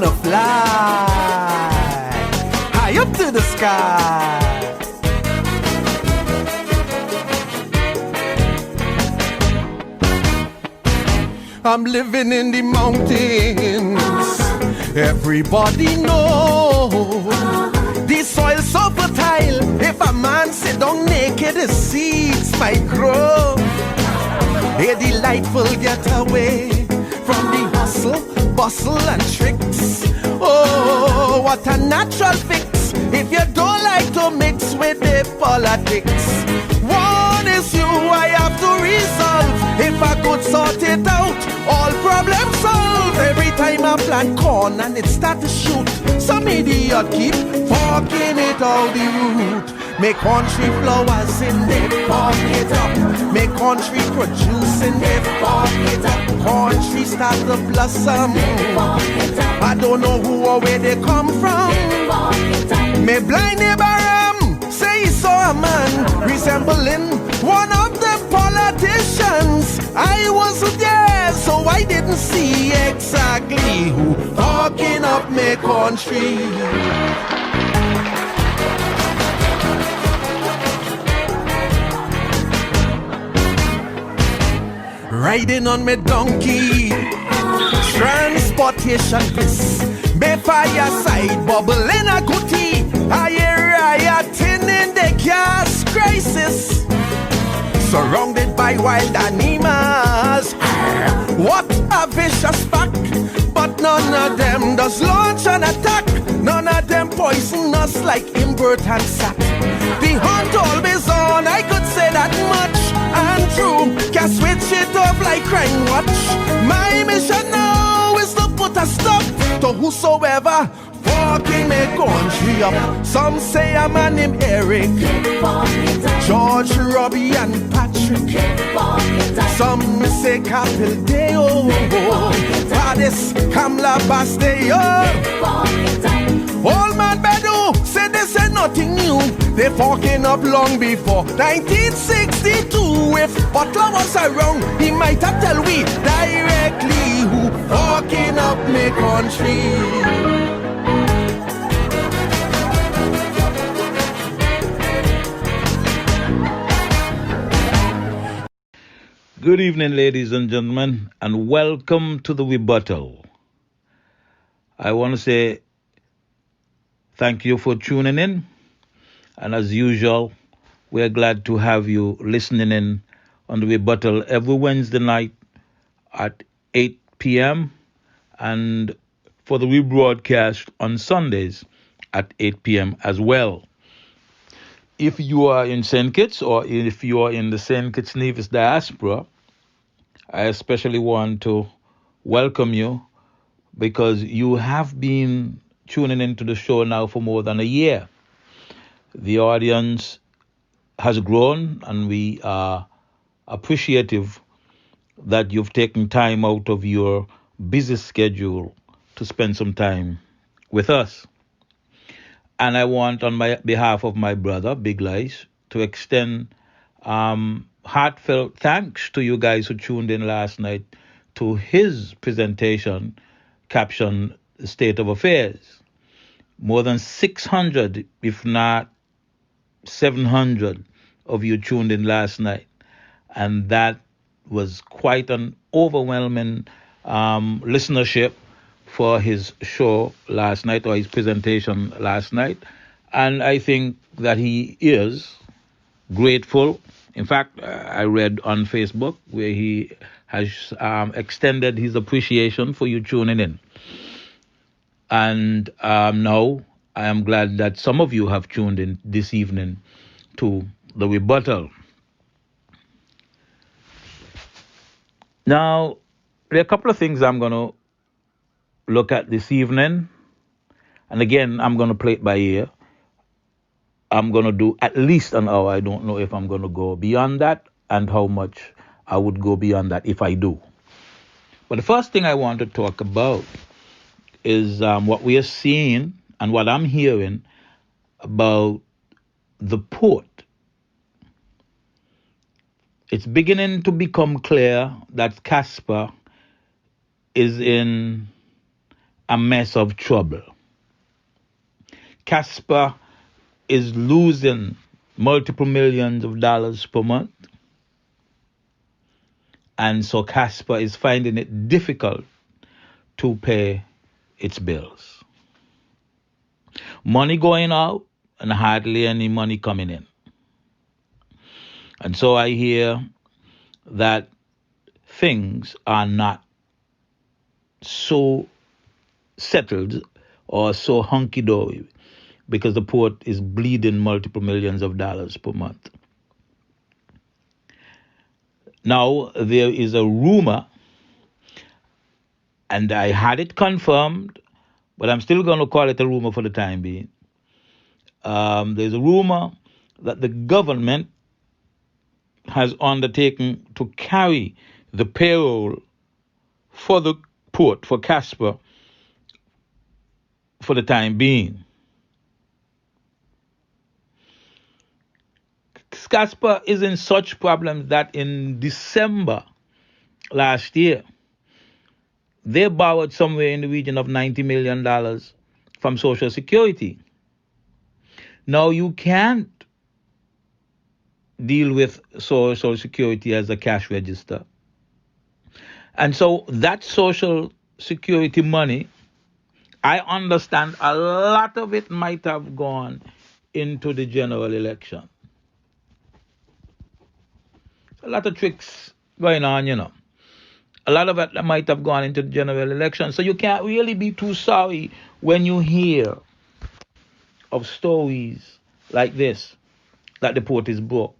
wanna fly high up to the sky. I'm living in the mountains. Everybody know the soil so fertile. If a man sit down naked, the seeds might grow. A delightful getaway from the hustle, bustle and tricks. Oh, what a natural fix if you don't like to mix with the politics. One issue I have to resolve. If I could sort it out, all problems solved. Every time I plant corn and it start to shoot, some idiot keep forking it out the root. Make country flowers in there, fork it up. Make country produce in there, fork it up. Country start to blossom. I don't know who or where they come from. Me blind neighbor say he saw a man resembling one of the politicians. I wasn't there, so I didn't see exactly who talking up me country. Riding on me donkey, transportation bliss. Me fireside bubbling a goodie. I hear rioting in the gas crisis. Surrounded by wild animals. What a vicious pack. But none of them does launch an attack. None of them poison us like invert and sap. The hunt always on, I could say that much. And true, can switch it off like crime watch. My mission now is to put a stop to whosoever fucking me country up. Some say a man named Eric, George, Robbie and Patrick. Some say Capildeo, Fadis, Kamla Basteo. Old man Bedu said they said nothing new. They fucking up long before 1962. If Butler was around, he might have tell we directly who fucking up me country. Good evening, ladies and gentlemen, and welcome to the Rebuttal. I want to say thank you for tuning in, and as usual, we're glad to have you listening in on the Rebuttal every Wednesday night at 8 p.m. and for the rebroadcast on Sundays at 8 p.m. as well. If you are in St. Kitts or if you are in the St. Kitts Nevis diaspora, I especially want to welcome you because you have been tuning into the show now for more than a year. The audience has grown and we are appreciative that you've taken time out of your busy schedule to spend some time with us. And I want, on my behalf of my brother, Big Lice, to extend heartfelt thanks to you guys who tuned in last night to his presentation captioned State of Affairs. More than 600, if not 700 of you tuned in last night. And that was quite an overwhelming listenership for his show last night or his presentation last night. And I think that he is grateful. In fact, I read on Facebook where he has extended his appreciation for you tuning in. And now I am glad that some of you have tuned in this evening to the Rebuttal. Now, there are a couple of things I'm going to look at this evening. And again, I'm going to play it by ear. I'm going to do at least an hour. I don't know if I'm going to go beyond that and how much I would go beyond that if I do. But the first thing I want to talk about is what we are seeing and what I'm hearing about the port. It's beginning to become clear that Casper is in a mess of trouble. Casper is losing multiple millions of dollars per month. And so Casper is finding it difficult to pay its bills. Money going out and hardly any money coming in. And so I hear that things are not so settled or so hunky-dory because the port is bleeding multiple millions of dollars per month. Now, there is a rumor, and I had it confirmed, but I'm still going to call it a rumor for the time being. There's a rumor that the government has undertaken to carry the payroll for the port, for Casper, for the time being. Casper is in such problems that in December last year, they borrowed somewhere in the region of $90 million from Social Security. Now, you can't deal with Social Security as a cash register. And so that Social Security money, I understand a lot of it might have gone into the general election. A lot of tricks going on, A lot of it might have gone into the general election. So you can't really be too sorry when you hear of stories like this, that the port is broke.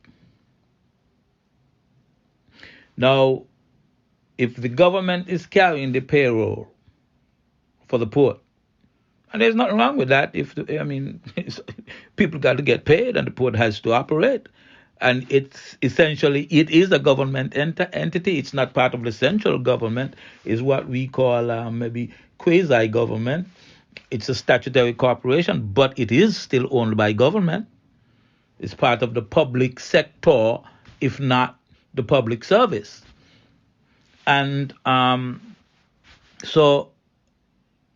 Now, if the government is carrying the payroll for the port, and there's nothing wrong with that. People got to get paid and the port has to operate. And it is a government entity. It's not part of the central government. It's what we call maybe quasi-government. It's a statutory corporation, but it is still owned by government. It's part of the public sector, if not the public service. And so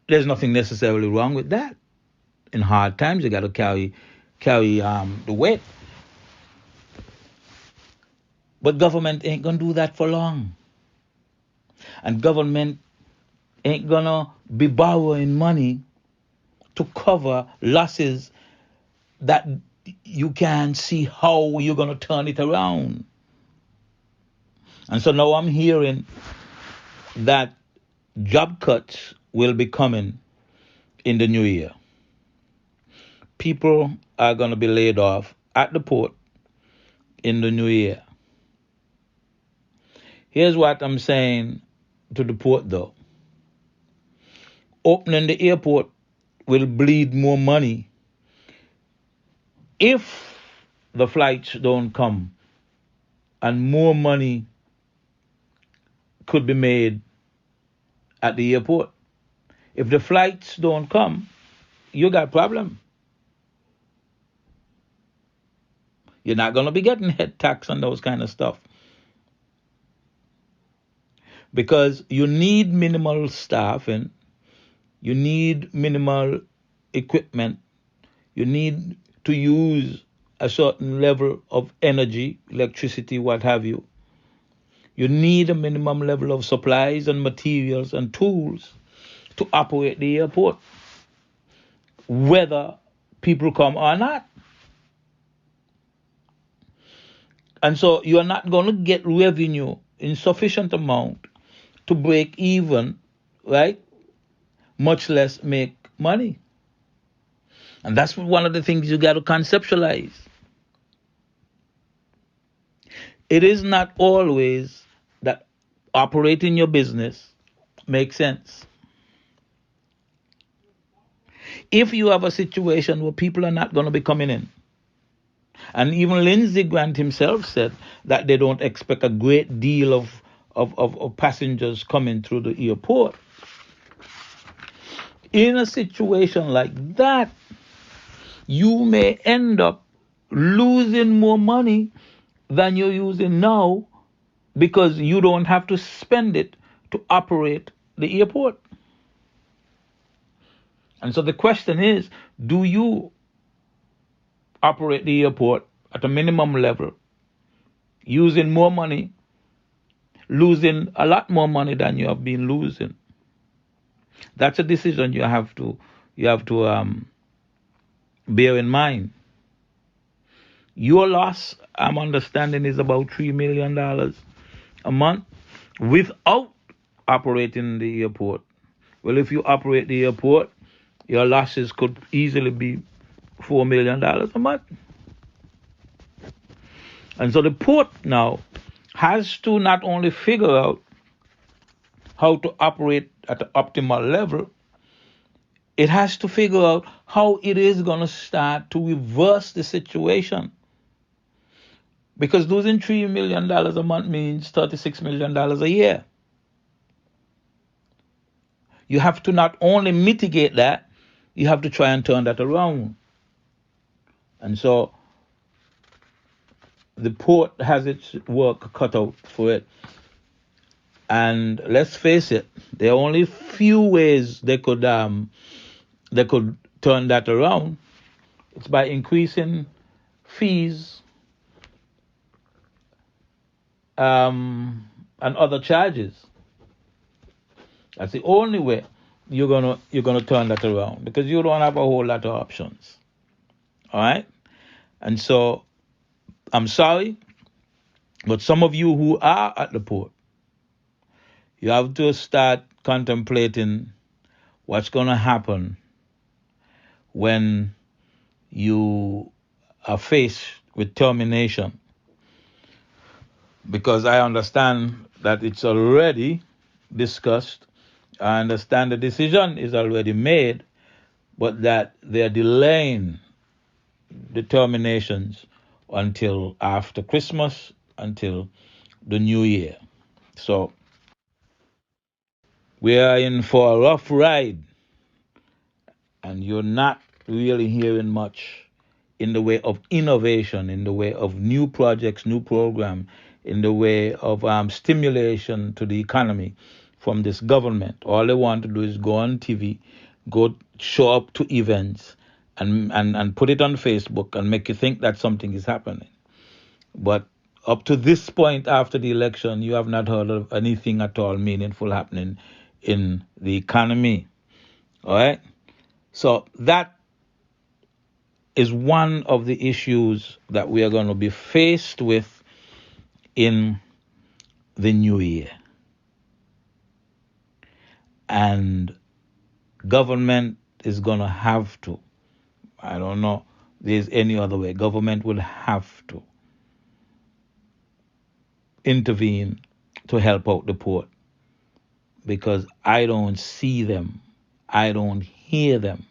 there's nothing necessarily wrong with that. In hard times, you got to carry the weight. But government ain't going to do that for long. And government ain't going to be borrowing money to cover losses that you can't see how you're going to turn it around. And so now I'm hearing that job cuts will be coming in the new year. People are going to be laid off at the port in the new year. Here's what I'm saying to the port, though. Opening the airport will bleed more money if the flights don't come, and more money could be made at the airport. If the flights don't come, you got a problem. You're not going to be getting head tax and those kind of stuff. Because you need minimal staffing, you need minimal equipment, you need to use a certain level of energy, electricity, what have you. You need a minimum level of supplies and materials and tools to operate the airport, whether people come or not. And so you are not going to get revenue in sufficient amount to break even, right? Much less make money. And that's one of the things you got to conceptualize. It is not always that operating your business makes sense. If you have a situation where people are not going to be coming in, and even Lindsey Grant himself said that they don't expect a great deal of passengers coming through the airport. In a situation like that, you may end up losing more money than you're using now because you don't have to spend it to operate the airport. And so the question is, do you operate the airport at a minimum level, using more money, losing a lot more money than you have been losing? That's a decision you have to bear in mind. Your loss, I'm understanding, is about $3 million a month without operating the airport. Well, if you operate the airport, your losses could easily be $4 million a month. And so the port now has to not only figure out how to operate at the optimal level, it has to figure out how it is going to start to reverse the situation. Because losing $3 million a month means $36 million a year. You have to not only mitigate that, you have to try and turn that around. And so the port has its work cut out for it. And let's face it, there are only few ways they could turn that around. It's by increasing fees and other charges. That's the only way you're gonna turn that around, because you don't have a whole lot of options. All right? And so I'm sorry, but some of you who are at the port, you have to start contemplating what's going to happen when you are faced with termination. Because I understand that it's already discussed. I understand the decision is already made, but that they're delaying the terminations until after Christmas, until the new year. So we are in for a rough ride, and you're not really hearing much in the way of innovation, in the way of new projects, new program, in the way of stimulation to the economy from this government. All they want to do is go on TV, go show up to events, and put it on Facebook and make you think that something is happening. But up to this point after the election, you have not heard of anything at all meaningful happening in the economy. All right? So that is one of the issues that we are going to be faced with in the new year. And government is going to have to, I don't know if there's any other way, government will have to intervene to help out the port, because I don't see them, I don't hear them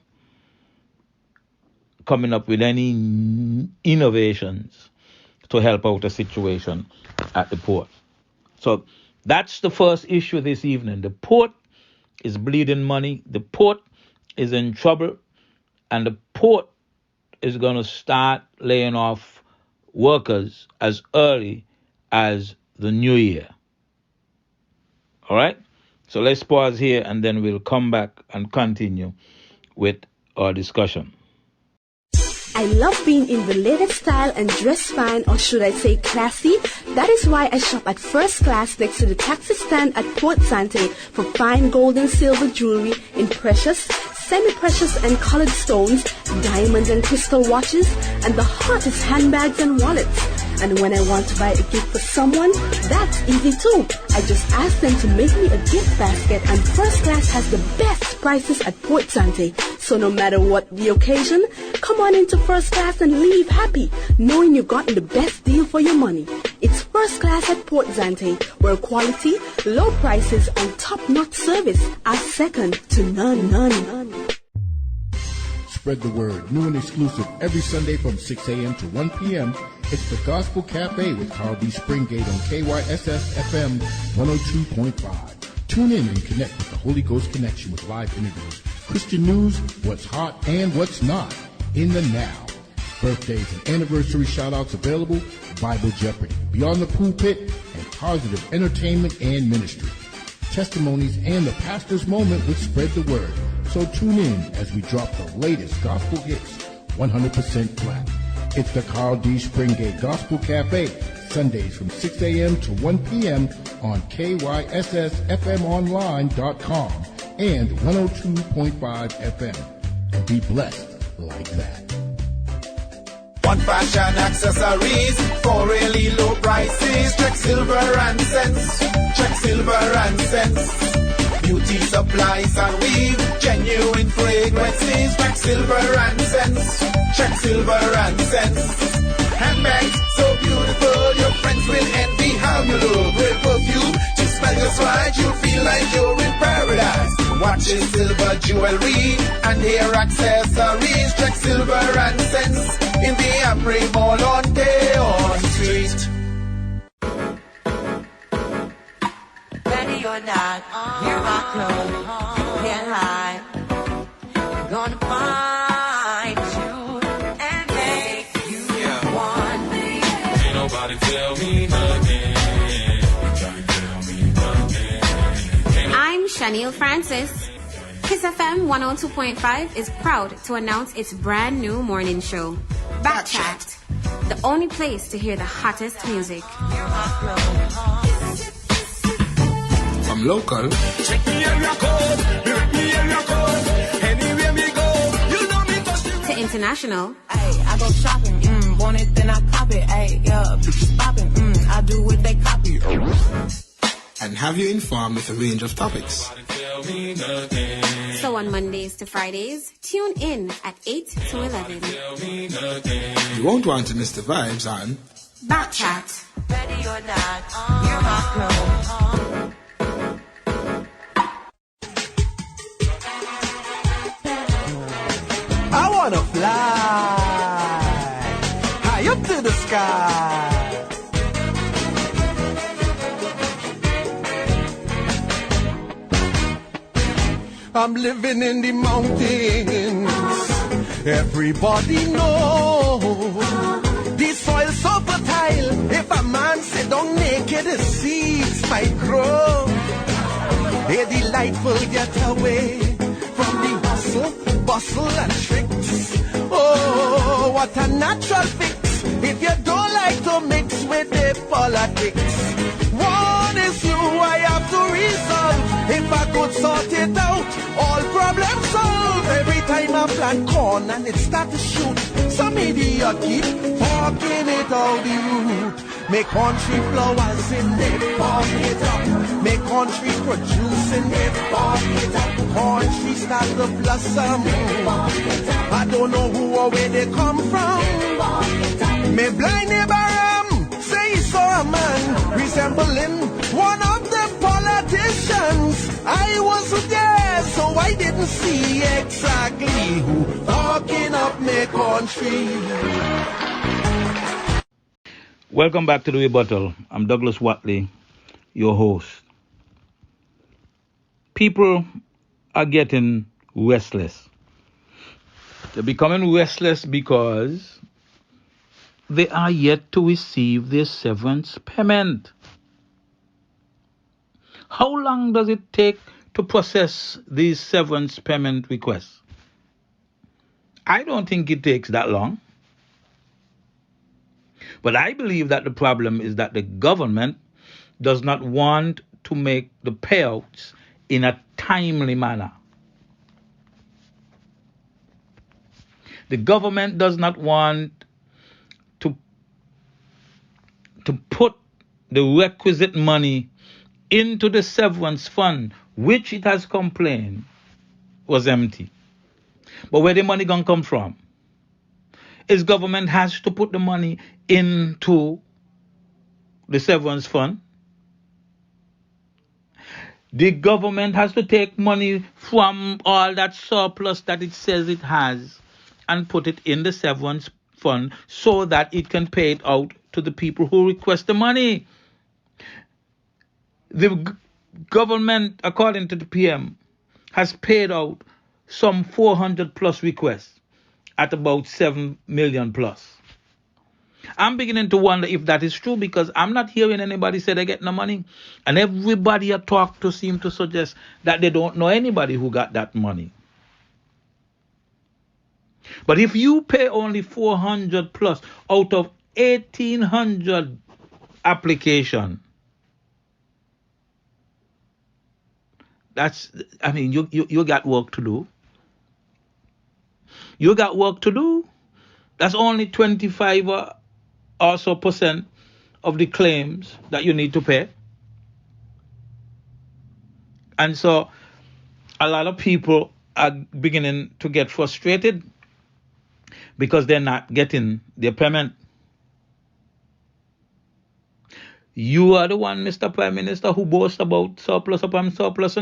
coming up with any innovations to help out the situation at the port. So that's the first issue this evening. The port is bleeding money, the port is in trouble, and the port is going to start laying off workers as early as the new year. All right? So let's pause here, and then we'll come back and continue with our discussion. I love being in the latest style and dress fine, or should I say classy. That is why I shop at First Class next to the taxi stand at Port Sante for fine gold and silver jewelry in precious, semi-precious and colored stones, diamond and crystal watches, and the hottest handbags and wallets. And when I want to buy a gift for someone, that's easy too. I just ask them to make me a gift basket, and First Class has the best prices at Port Sante. So no matter what the occasion, come on into First Class and leave happy, knowing you've gotten the best deal for your money. It's First Class at Port Sante, where quality, low prices, and top-notch service are second to none. Spread the word. New and exclusive every Sunday from 6 a.m. to 1 p.m. It's the Gospel Cafe with Carl B. Springate on KYSS FM 102.5. Tune in and connect with the Holy Ghost Connection with live interviews, Christian news, what's hot and what's not in the now. Birthdays and anniversary shout-outs available, Bible Jeopardy, Beyond the Pulpit, and positive entertainment and ministry. Testimonies and the pastor's moment with Spread the Word. So tune in as we drop the latest gospel hits 100% black. It's the Carl D. Springgate Gospel Cafe, Sundays from 6 a.m. to 1 p.m. on KYSSFMonline.com and 102.5 FM. And be blessed like that. One fashion accessories for really low prices. Check silver and cents. Check silver and cents. Beauty supplies and weave. Genuine fragrances. Check silver and cents. Check silver and cents. Handbags so beautiful, your friends will envy how you look. With perfume to smell just right, you'll feel like you're in paradise. Watches, silver jewelry, and hair accessories. Check silver and cents in the Amri Mall on Deon Street. Ready or not, you're my clothes, can't hide. I'm gonna find you and make you want me. Ain't nobody tell me nothing. Can't tell me nothing. I'm Shaniel Francis. Kyssfm 102.5 is proud to announce its brand new morning show, Backchat, the only place to hear the hottest music. I'm local. Check me area code, direct me area code. Anywhere me go, you know me touch the To international. Ay, I go shopping, want it then I cop it. Ay, yeah, bitches popping, I do what they copy. And have you informed with a range of topics. So on Mondays to Fridays, tune in at 8 to 11. You won't want to miss the vibes on Backchat. Ready or not, you're my clothes. I wanna fly high up to the sky. I'm living in the mountains. Everybody knows the soil so fertile. If a man sit down naked, the seeds might grow. A delightful getaway from the hustle, bustle and tricks. Oh, what a natural fix if you don't like to mix with the politics. One issue I have to resolve. If I could sort it out, all problems solved. Every time I plant corn and it start to shoot, some idiot keep talking it out the root. Make country flowers in it, farm it up. Make country produce in it, farm it up. Country start to blossom. I don't know who or where they come from. Me blind neighbor say he saw a man resembling one of them politicians. I wasn't there, so I didn't see exactly who talking up me country. Welcome back to the Rebuttal. I'm Douglas Wattley, your host. People are getting restless. They're becoming restless because they are yet to receive their severance payment. How long does it take to process these severance payment requests? I don't think it takes that long. But I believe that the problem is that the government does not want to make the payouts in a timely manner. The government does not want to put the requisite money into the severance fund, which it has complained was empty. But where the money gonna come from? Is government has to put the money into the severance fund. The government has to take money from all that surplus that it says it has and put it in the severance fund so that it can pay it out to the people who request the money. The government, according to the PM, has paid out some 400 plus requests at about 7 million plus. I'm beginning to wonder if that is true because I'm not hearing anybody say they get no money. And everybody I talk to seem to suggest that they don't know anybody who got that money. But if you pay only 400 plus out of 1,800 application, you got work to do. You got work to do. That's only 25 or so percent of the claims that you need to pay. And so a lot of people are beginning to get frustrated because they're not getting their payment. You are the one, Mr. Prime Minister, who boasts about surplus upon surplus,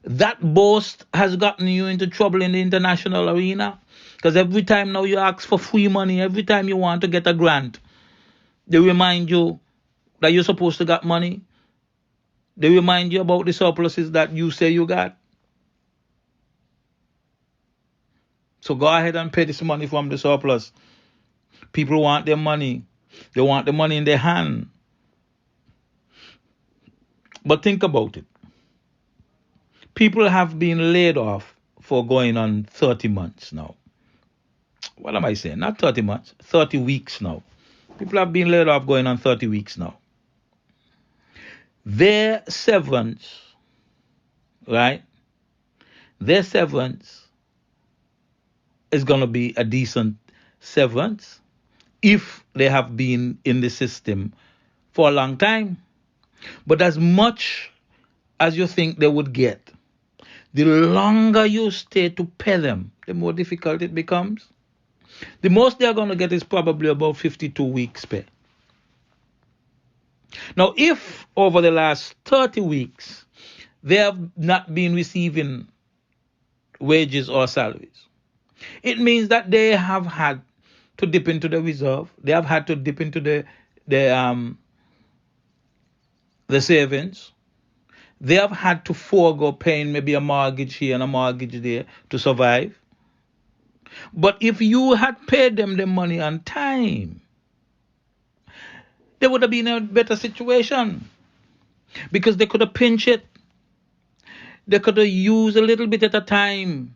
That boast has gotten you into trouble in the international arena. Because every time now you ask for free money, every time you want to get a grant, they remind you that you're supposed to get money. They remind you about the surpluses that you say you got. So go ahead and pay this money from the surplus. People want their money. They want the money in their hand. But think about it. People have been laid off for going on 30 months now. What am I saying? Not 30 months, 30 weeks now. People have been laid off going on 30 weeks now. Their severance, right? Their severance is going to be a decent severance if they have been in the system for a long time. But as much as you think they would get, the longer you stay to pay them, the more difficult it becomes. The most they're going to get is probably about 52 weeks pay. Now, if over the last 30 weeks they have not been receiving wages or salaries, it means that they have had to dip into the reserve. They have had to dip into the savings. They have had to forego paying maybe a mortgage here and a mortgage there to survive. But if you had paid them the money on time, they would have been in a better situation because they could have pinched it. They could have used a little bit at a time,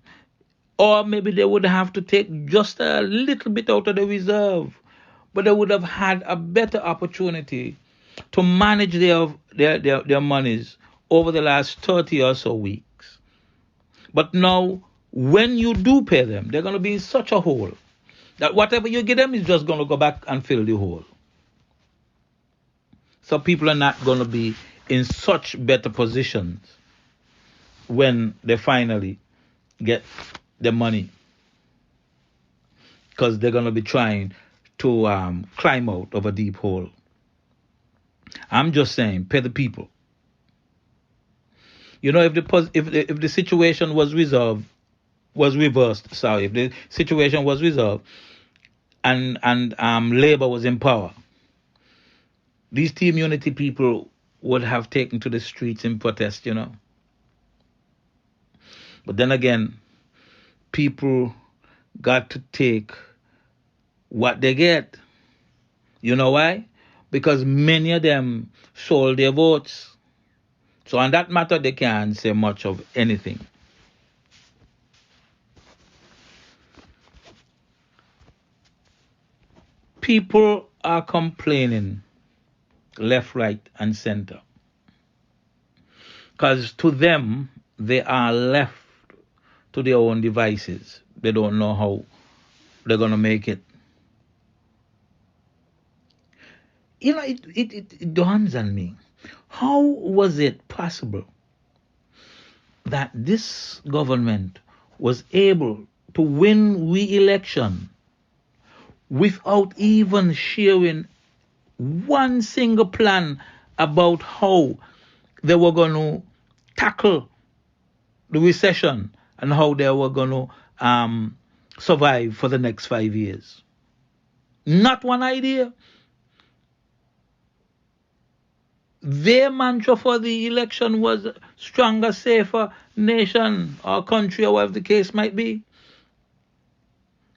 or maybe they would have to take just a little bit out of the reserve, but they would have had a better opportunity to manage their monies over the last 30 or so weeks. But now, when you do pay them, they're going to be in such a hole that whatever you give them is just going to go back and fill the hole. So people are not going to be in such better positions when they finally get the money, because they're going to be trying to climb out of a deep hole. I'm just saying, pay the people. You know, if the situation was reversed, if the situation was resolved and Labour was in power, these Team Unity people would have taken to the streets in protest, But then again, people got to take what they get. You know why? Because many of them sold their votes. So on that matter, they can't say much of anything. People are complaining left, right, and center. Because to them, they are left to their own devices. They don't know how they're going to make it. It dawns on me. How was it possible that this government was able to win re-election without even sharing one single plan about how they were going to tackle the recession and how they were going to survive for the next 5 years? Not one idea. Their mantra for the election was stronger, safer nation or country, or whatever the case might be.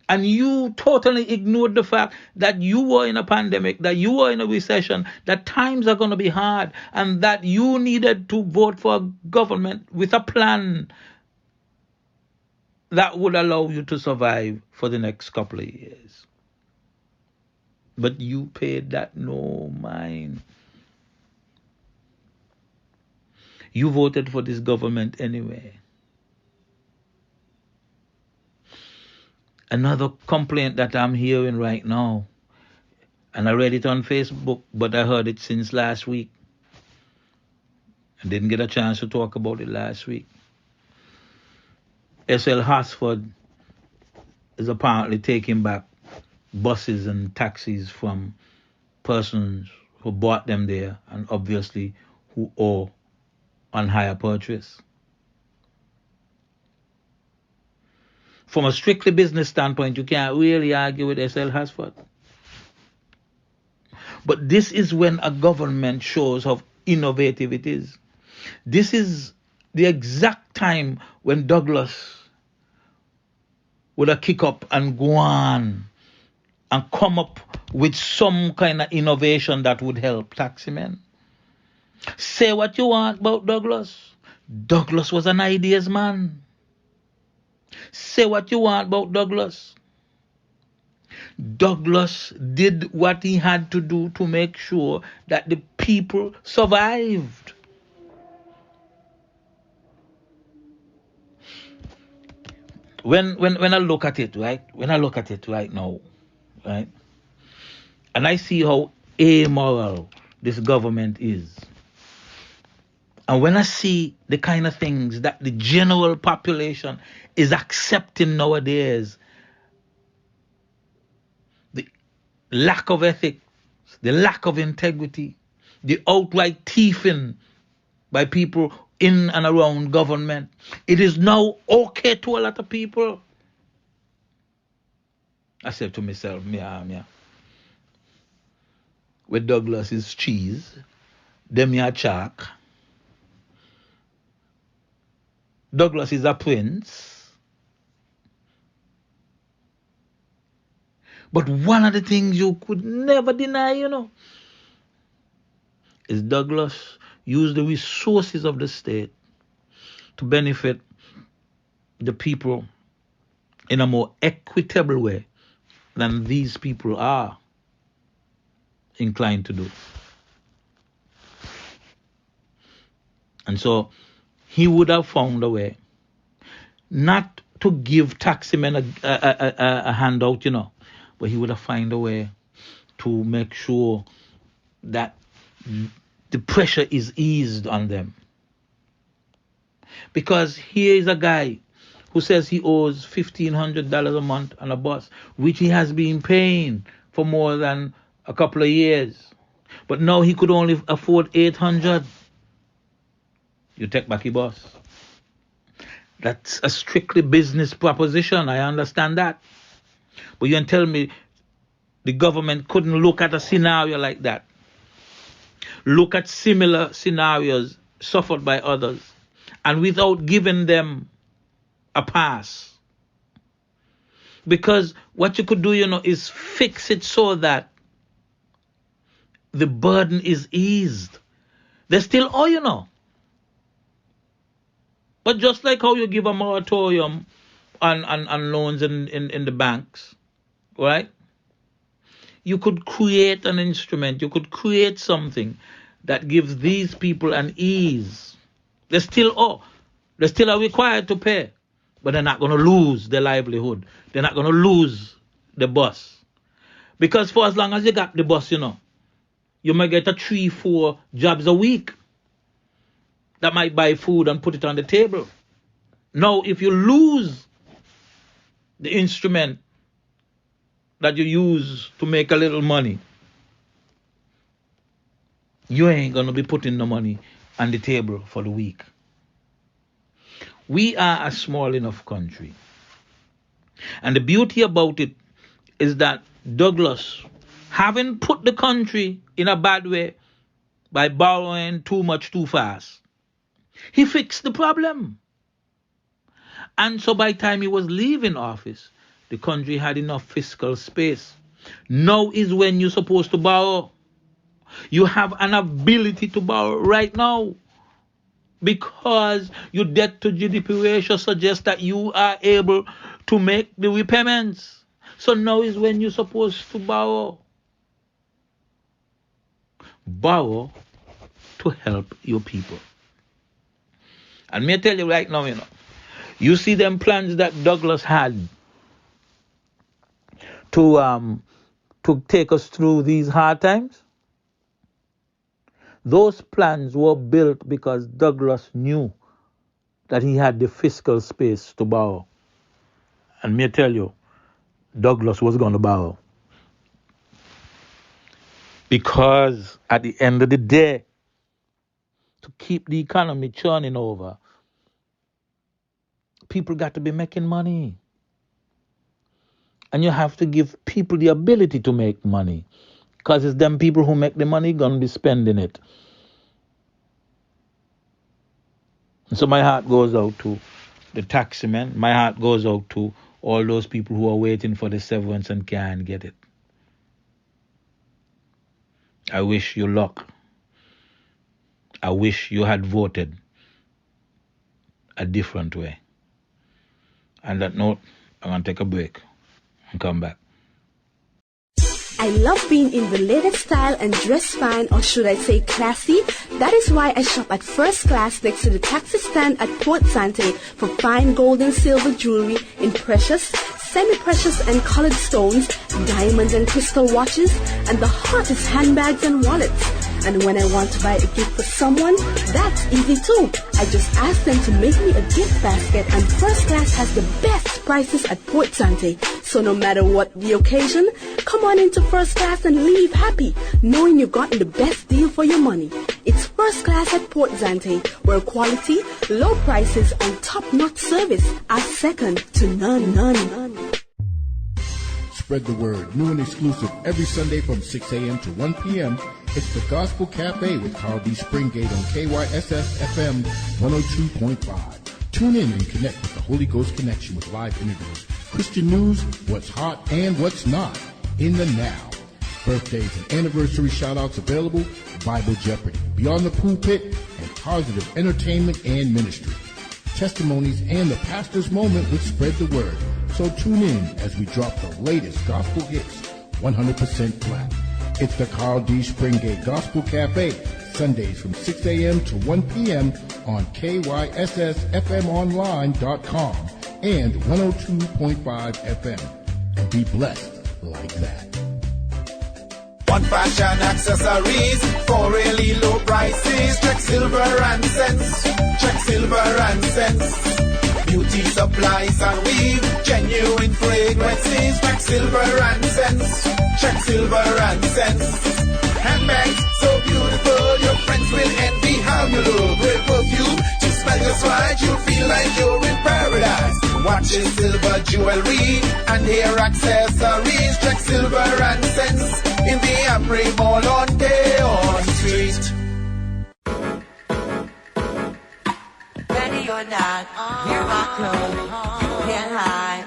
And you totally ignored the fact that you were in a pandemic, that you were in a recession, that times are going to be hard, and that you needed to vote for a government with a plan that would allow you to survive for the next couple of years. But you paid that no mind. You voted for this government anyway. Another complaint that I'm hearing right now, and I read it on Facebook, but I heard it since last week. I didn't get a chance to talk about it last week. SL Hasford is apparently taking back buses and taxis from persons who bought them there and obviously who owe on hire purchase. From a strictly business standpoint, you can't really argue with SL Hasford. But this is when a government shows how innovative it is. This is the exact time when Douglas would have kick up and go on and come up with some kind of innovation that would help taximen. Say what you want about Douglas. Douglas was an ideas man. Say what you want about Douglas. Douglas did what he had to do to make sure that the people survived. When I look at it, right? When I look at it right now, right? And I see how amoral this government is. And when I see the kind of things that the general population is accepting nowadays, the lack of ethics, the lack of integrity, the outright thieving by people in and around government, it is now okay to a lot of people. I said to myself, with Douglas is cheese, them ya chalk. Douglas is a prince. But one of the things you could never deny, is Douglas used the resources of the state to benefit the people in a more equitable way than these people are inclined to do. And so he would have found a way not to give taximen a handout, but he would have found a way to make sure that the pressure is eased on them. Because here is a guy who says he owes $1,500 a month on a bus, which he has been paying for more than a couple of years. But now he could only afford $800. You take back your bus. That's a strictly business proposition. I understand that. But you can tell me the government couldn't look at a scenario like that. Look at similar scenarios suffered by others, and without giving them a pass. Because what you could do, is fix it so that the burden is eased. They still owe, But just like how you give a moratorium on loans in the banks, right? You could create an instrument, you could create something that gives these people an ease. They still owe. They still are required to pay. But they're not going to lose their livelihood. They're not going to lose the bus. Because for as long as you got the bus, you might get 3-4 jobs a week that might buy food and put it on the table. Now, if you lose the instrument that you use to make a little money, you ain't going to be putting the money on the table for the week. We are a small enough country. And the beauty about it is that Douglas, having put the country in a bad way by borrowing too much too fast, he fixed the problem. And so by the time he was leaving office, the country had enough fiscal space. Now is when you're supposed to borrow. You have an ability to borrow right now. because your debt to GDP ratio suggests that you are able to make the repayments. So now is when you're supposed to borrow. Borrow to help your people. And me tell you right now, you see them plans that Douglas had to take us through these hard times. Those plans were built because Douglas knew that he had the fiscal space to borrow. And me tell you, Douglas was going to borrow. Because at the end of the day, to keep the economy churning over, people got to be making money. And you have to give people the ability to make money. Because it's them people who make the money going to be spending it. And so my heart goes out to the taxi men. My heart goes out to all those people who are waiting for the severance and can't get it. I wish you luck. I wish you had voted a different way. On that note, I'm going to take a break and come back. I love being in the latest style and dress fine, or should I say classy. That is why I shop at First Class next to the taxi stand at Port Sante for fine gold and silver jewelry in precious, semi-precious and colored stones, diamonds and crystal watches, and the hottest handbags and wallets. And when I want to buy a gift for someone, that's easy too. I just ask them to make me a gift basket, and First Class has the best prices at Port Sante. So no matter what the occasion, come on into First Class and leave happy, knowing you've gotten the best deal for your money. It's First Class at Port Sante, where quality, low prices, and top-notch service are second to none. Spread the word. New and exclusive every Sunday from 6 a.m. to 1 p.m. It's the Gospel Cafe with Carl D. Springate on KYSS-FM 102.5. Tune in and connect with the Holy Ghost Connection with live interviews, Christian news, what's hot and what's not, in the now. Birthdays and anniversary shout-outs available, Bible Jeopardy, Beyond the Pulpit, and positive entertainment and ministry. Testimonies and the pastor's moment with Spread the Word. So tune in as we drop the latest gospel hits, 100% flat. It's the Carl D. Springate Gospel Cafe, Sundays from 6 a.m. to 1 p.m. on KYSSFMonline.com and 102.5 FM. And be blessed like that. One fashion accessories for really low prices. Check silver and cents. Check silver and cents. Beauty supplies and weave, genuine fragrances. Check silver and cents. Check silver and cents. Handbags so beautiful, your friends will envy how you look. With perfume to smell just right, you'll feel like you're in paradise. Watches, silver jewelry, and hair accessories. Check silver and cents in the Amri Mall on Deon Street. Ready or not, hear my clothes, you can't hide.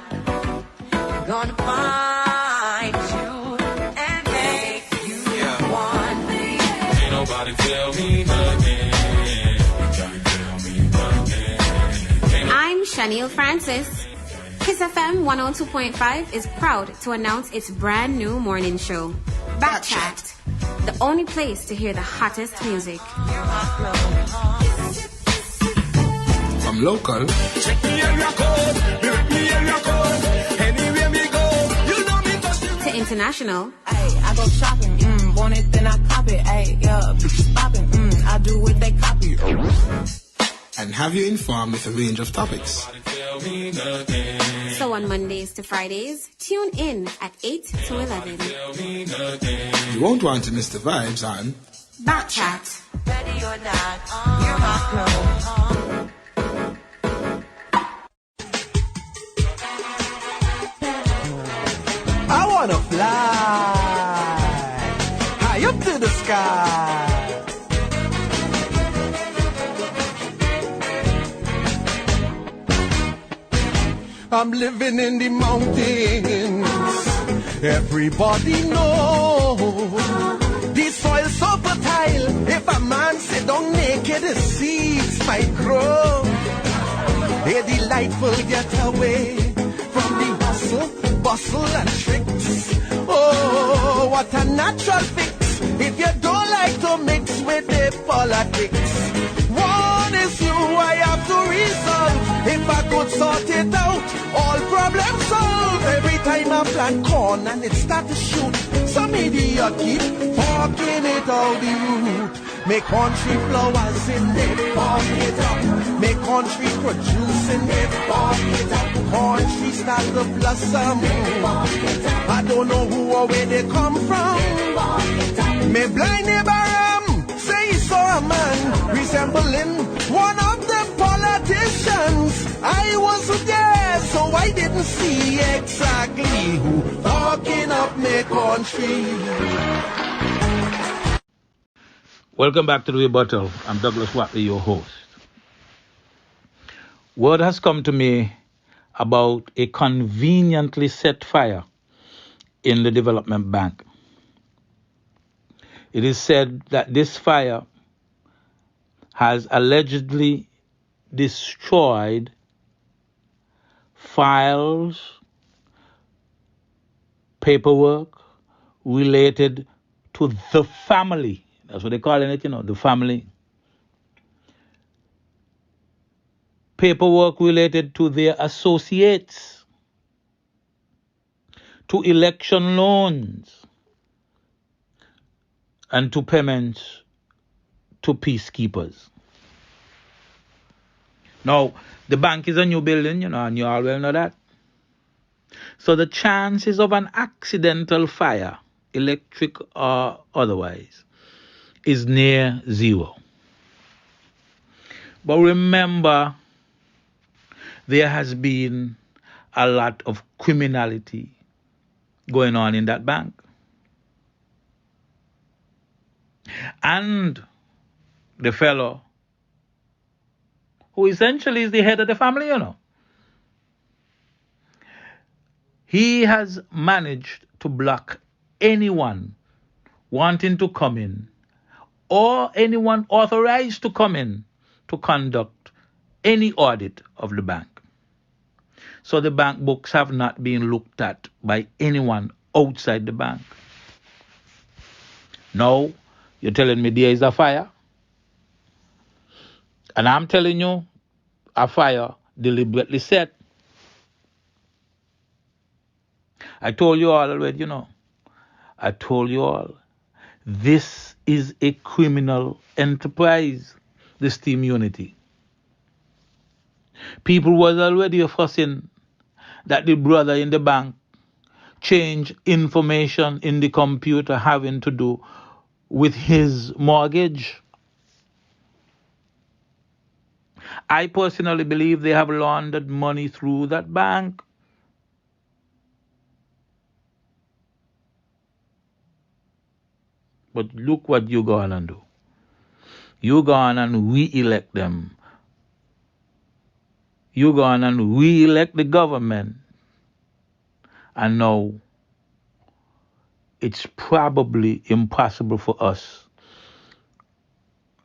Gonna find you and make you want me. Ain't nobody tell me nothing. Can't tell me nothing. I'm Shaniel Francis. Kyssfm 102.5 is proud to announce its brand new morning show, Backchat, the only place to hear the hottest music. I'm local. Check me area code. Direct me area code. Anywhere we go, you know me touch the To international. Ay, I go shopping, want it then I cop it. Ay, yeah, bitches popping, I do what they copy. and have you informed with a range of topics. So on Mondays to Fridays, tune in at 8 to 11. You won't want to miss the vibes on Backchat. Ready or not, you're my clothes. I wanna fly high up to the sky. I'm living in the mountains. Everybody knows the soil so fertile. If a man sit sit down naked, the seeds might grow. They're delightful getaway from the hustle, bustle, and tricks. Oh, what a natural fix if you don't like to mix with the politics. One is you I have to resolve. If I could sort it out, all problems solved. Every time I plant corn and it start to shoot, some idiot keep forking it out the root. Make country flowers in it, fork it up. Make country produce in it, fork it up. Country start to blossom. I don't know who or where they come from. Me blind neighbor say he saw a man resembling one of the politicians. I wasn't there, so I didn't see exactly who forking up me country. Welcome back to the Rebuttal. I'm Douglas Wattley, your host. Word has come to me about a conveniently set fire in the development bank. It is said that this fire has allegedly destroyed files, paperwork related to the family. That's what they're calling it, the family. Paperwork related to their associates, to election loans, and to payments to peacekeepers. Now, the bank is a new building, and you all well know that. So the chances of an accidental fire, electric or otherwise, is near zero. But remember, there has been a lot of criminality going on in that bank. And the fellow, who essentially is the head of the family, he has managed to block anyone wanting to come in or anyone authorized to come in to conduct any audit of the bank. So the bank books have not been looked at by anyone outside the bank. Now, you're telling me there is a fire? And I'm telling you, a fire deliberately set. I told you all already, I told you all. This is a criminal enterprise, this Team Unity. People was already fussing that the brother in the bank changed information in the computer having to do with his mortgage. I personally believe they have laundered money through that bank. But look what you go on and do. You go on and re-elect them. You go on and re-elect the government. And now it's probably impossible for us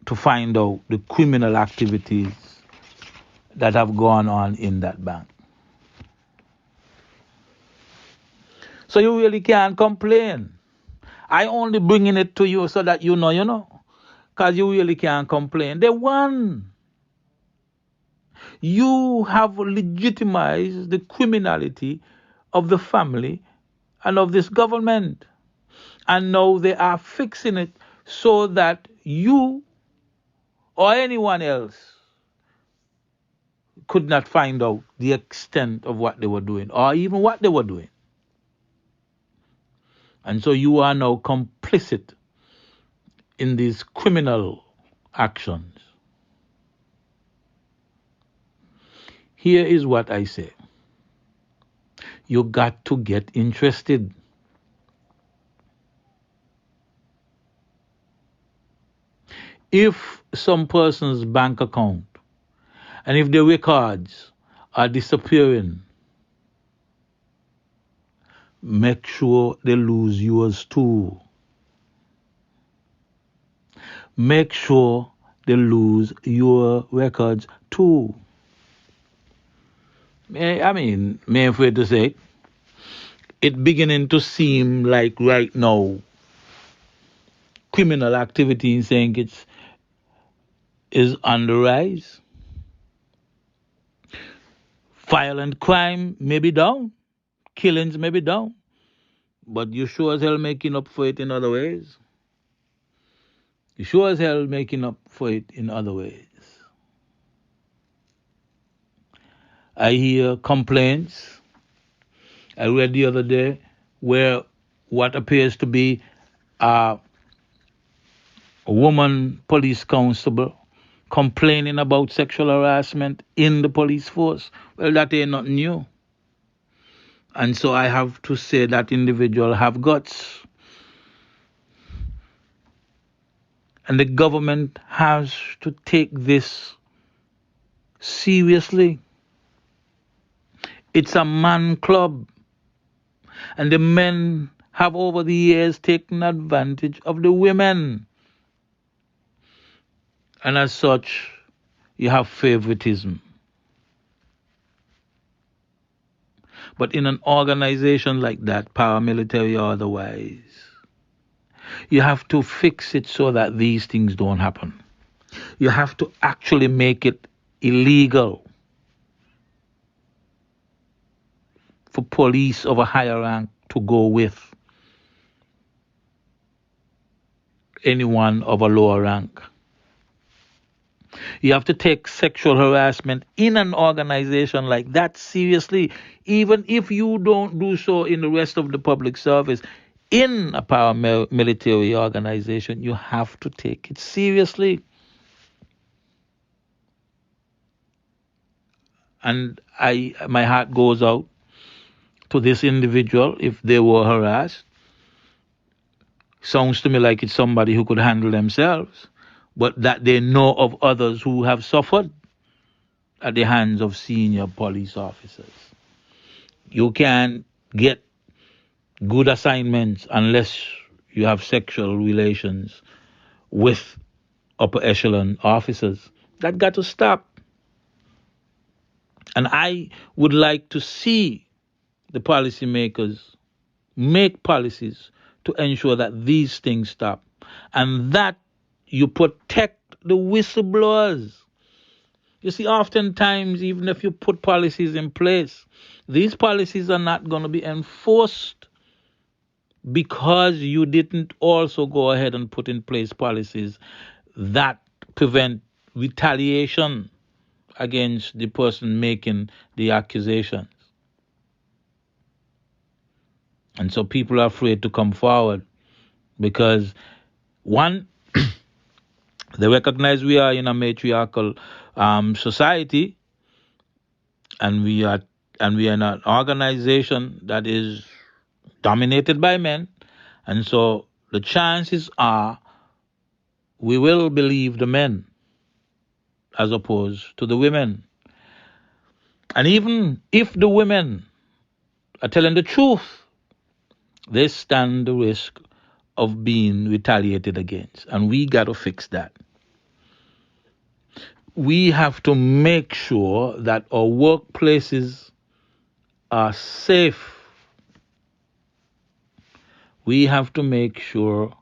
to find out the criminal activities that have gone on in that bank. So you really can't complain. I only bringing it to you so that you know, because you really can't complain. They won. You have legitimized the criminality of the family and of this government. And now they are fixing it so that you or anyone else could not find out the extent of what they were doing or even what they were doing. And so you are now complicit in these criminal actions. Here is what I say. You got to get interested. If some person's bank account and if the records are disappearing, make sure they lose yours too. Make sure they lose your records too. I mean, may I afraid to say, it beginning to seem like right now, criminal activity in St. Kitts is on the rise. Violent crime may be down, killings may be down, but you sure as hell making up for it in other ways. You sure as hell making up for it in other ways. I hear complaints. I read the other day where what appears to be a woman police constable complaining about sexual harassment in the police force. Well, that ain't nothing new. And so I have to say that individual have guts. And the government has to take this seriously. It's a man club. And the men have over the years taken advantage of the women. And as such, you have favoritism. But in an organization like that, paramilitary or otherwise, you have to fix it so that these things don't happen. You have to actually make it illegal for police of a higher rank to go with anyone of a lower rank. You have to take sexual harassment in an organization like that seriously, even if you don't do so in the rest of the public service. In a paramilitary organization, you have to take it seriously. And my heart goes out to this individual if they were harassed. Sounds to me like it's somebody who could handle themselves, but that they know of others who have suffered at the hands of senior police officers. You can't get good assignments unless you have sexual relations with upper echelon officers. That got to stop. And I would like to see the policymakers make policies to ensure that these things stop and that you protect the whistleblowers. You see, oftentimes, even if you put policies in place, these policies are not going to be enforced because you didn't also go ahead and put in place policies that prevent retaliation against the person making the accusations. And so people are afraid to come forward because, one, they recognize we are in a matriarchal society, and we are in an organization that is dominated by men, and so the chances are we will believe the men as opposed to the women. And even if the women are telling the truth, they stand the risk of being retaliated against. And we got to fix that. We have to make sure that our workplaces are safe. We have to make sure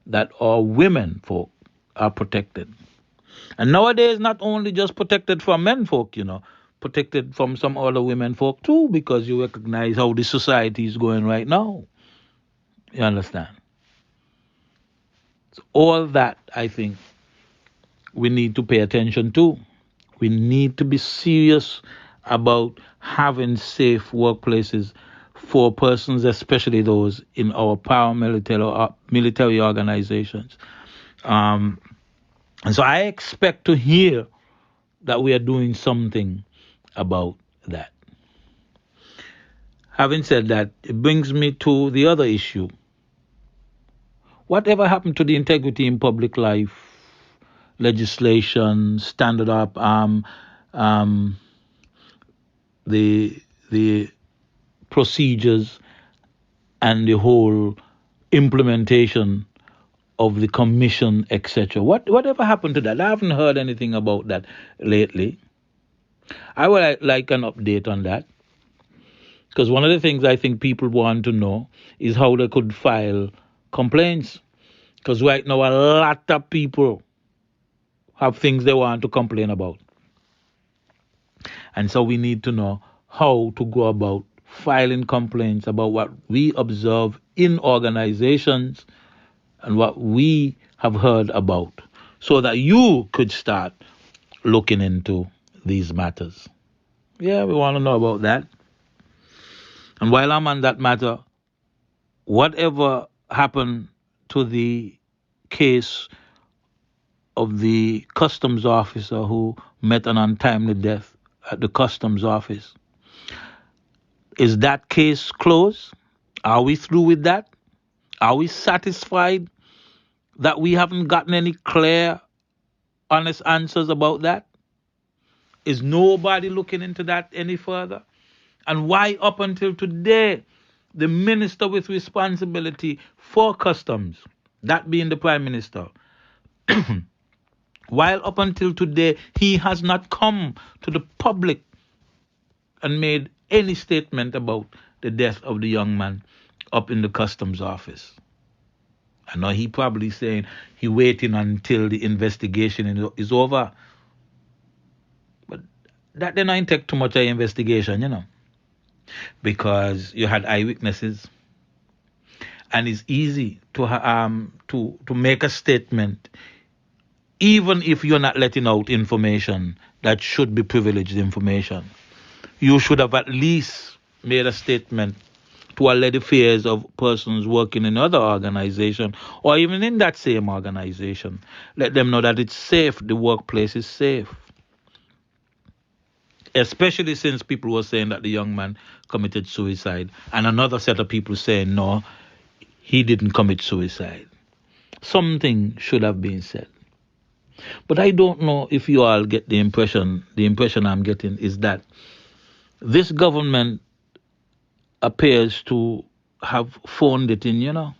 that our women folk are protected. And nowadays, not only just protected from men folk, protected from some other women folk too, because you recognize how the society is going right now. You understand? So all that, I think, we need to pay attention to. We need to be serious about having safe workplaces for persons, especially those in our paramilitary or military organizations. And so I expect to hear that we are doing something about that. Having said that, it brings me to the other issue. Whatever happened to the integrity in public life legislation, standard up the procedures and the whole implementation of the commission, etc. Whatever happened to that? I haven't heard anything about that lately. I would like an update on that. Because one of the things I think people want to know is how they could file complaints. Because right now, a lot of people have things they want to complain about. And so we need to know how to go about filing complaints about what we observe in organizations and what we have heard about, so that you could start looking into these matters. Yeah, we want to know about that. And while I'm on that matter, whatever happened to the case of the customs officer who met an untimely death at the customs office, is that case closed? Are we through with that? Are we satisfied that we haven't gotten any clear, honest answers about that? Is nobody looking into that any further? And why up until today, the minister with responsibility for customs, that being the Prime Minister, while up until today, he has not come to the public and made any statement about the death of the young man up in the customs office. I know he probably saying he waiting until the investigation is over. But that then ain't take too much of investigation, you know. Because you had eyewitnesses. And it's easy to make a statement even if you're not letting out information that should be privileged information. You should have at least made a statement to allay the fears of persons working in other organization or even in that same organization. Let them know that it's safe, the workplace is safe. Especially since people were saying that the young man committed suicide, and another set of people saying, no, he didn't commit suicide. Something should have been said. But I don't know if you all get the impression I'm getting is that this government appears to have phoned it in, you know.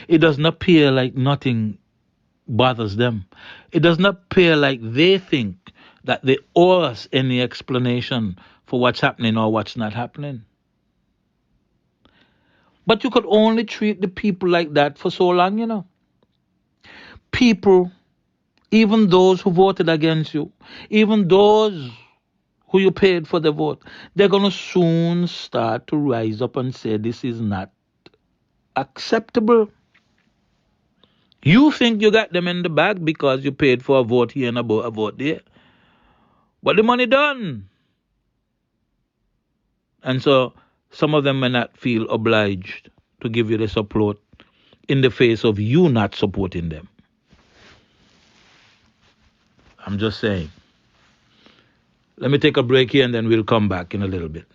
It doesn't appear like nothing bothers them. It doesn't appear like they think that they owe us any explanation for what's happening or what's not happening. But you could only treat the people like that for so long, you know. People, even those who voted against you, even those who you paid for the vote, they're going to soon start to rise up and say this is not acceptable. You think you got them in the bag because you paid for a vote here and a vote there. But the money done. And so some of them may not feel obliged to give you the support in the face of you not supporting them. I'm just saying. Let me take a break here and then we'll come back in a little bit.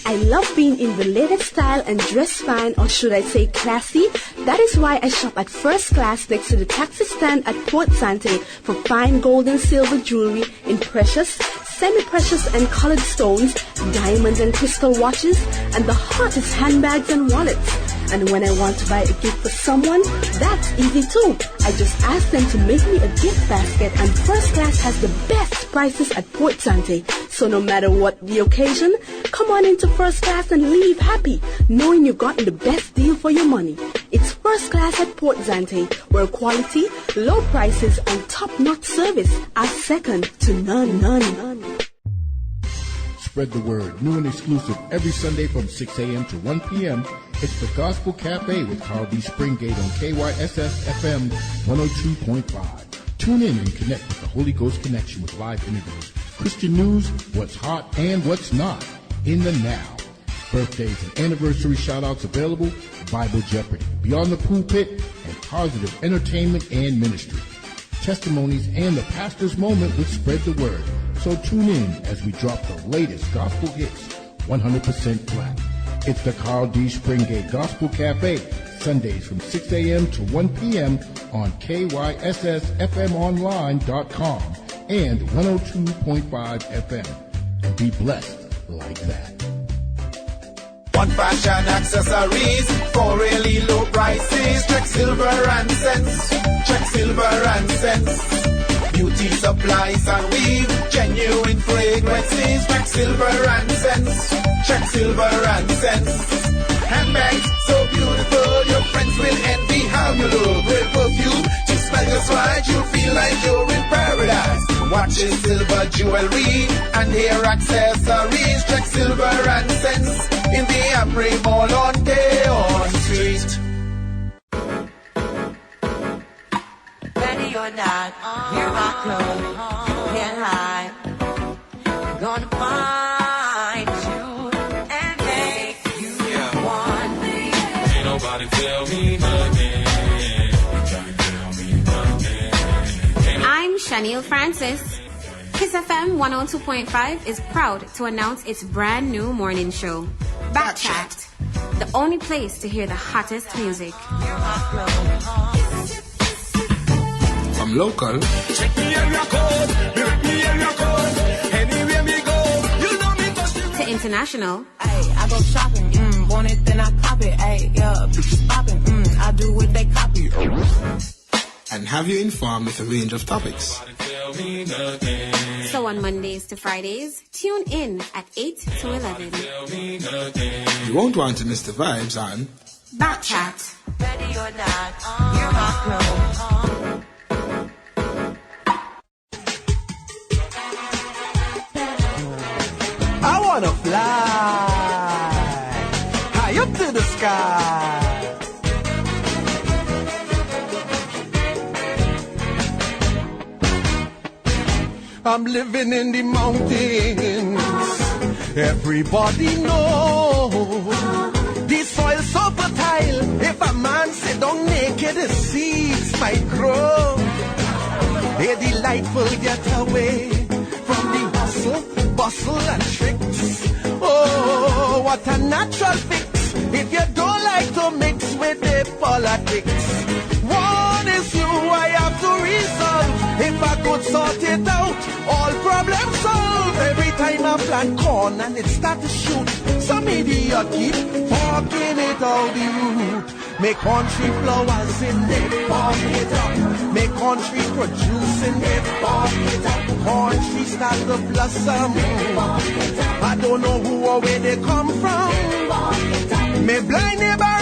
I love being in the latest style and dress fine, or should I say classy. That is why I shop at First Class next to the taxi stand at Port Sante for fine gold and silver jewelry in precious, semi-precious and colored stones, diamonds and crystal watches, and the hottest handbags and wallets. And when I want to buy a gift for someone, that's easy too. I just ask them to make me a gift basket, and First Class has the best prices at Port Sante. So no matter what the occasion, come on into First Class and leave happy, knowing you've gotten the best deal for your money. It's First Class at Port Sante, where quality, low prices, and top-notch service are second to none. Spread the word. New and exclusive every Sunday from 6 a.m. to 1 p.m. It's the Gospel Cafe with Carl B. Springate on KYSS-FM 102.5. Tune in and connect with the Holy Ghost Connection with live interviews, Christian news, what's hot and what's not, in the now. Birthdays and anniversary shout-outs available, Bible Jeopardy, Beyond the Pulpit, and positive entertainment and ministry. Testimonies and the pastor's moment with Spread the Word. So tune in as we drop the latest gospel hits, 100% flat. It's the Carl D. Springate Gospel Cafe, Sundays from 6 a.m. to 1 p.m. on KYSSFMonline.com and 102.5 FM. And be blessed like that. One fashion accessories for really low prices. Check silver and cents. Check silver and cents. Beauty supplies and weave, genuine fragrances. Check silver and cents. Check silver and cents. Handbags so beautiful, your friends will envy how you look. With perfume to smell just right, you'll feel like you're in paradise. Watches, silver jewelry, and hair accessories. Check silver and cents in the Amri Mall on Deon Street. Ready or not, hear my clothes, can't hide. Gonna find you and make you want me. Ain't nobody tell me nothing. Can't tell me nothing. I'm Shaniel Francis. Kyssfm 102.5 is proud to announce its brand new morning show, Backchat, the only place to hear the hottest music. I'm local. Check me area code. Me area code. Anywhere me go, you know me cause you. To international. Ay, I go shopping, want it then I cop it. Ay, yeah, bitches popping, I do what they copy. And have you informed with a range of topics. So on Mondays to Fridays, tune in at 8 to 11. You won't want to miss the vibes on Backchat. Ready or not, hear my clothes. I wanna fly high up to the sky. I'm living in the mountains. Everybody knows the soil so fertile. If a man sit down naked, the seeds might grow. A delightful getaway from the hustle, bustle and tricks. Oh, what a natural fix if you don't like to mix with the politics. One is you I have to resolve. If I could sort it out, all problems solved. Every time I plant corn and it start to shoot, some idiot keep talking it out the root. Make country flowers in it, farm it up. Make country producing it, farm it up. Country start to blossom. I don't know who or where they come from. Me blind neighbor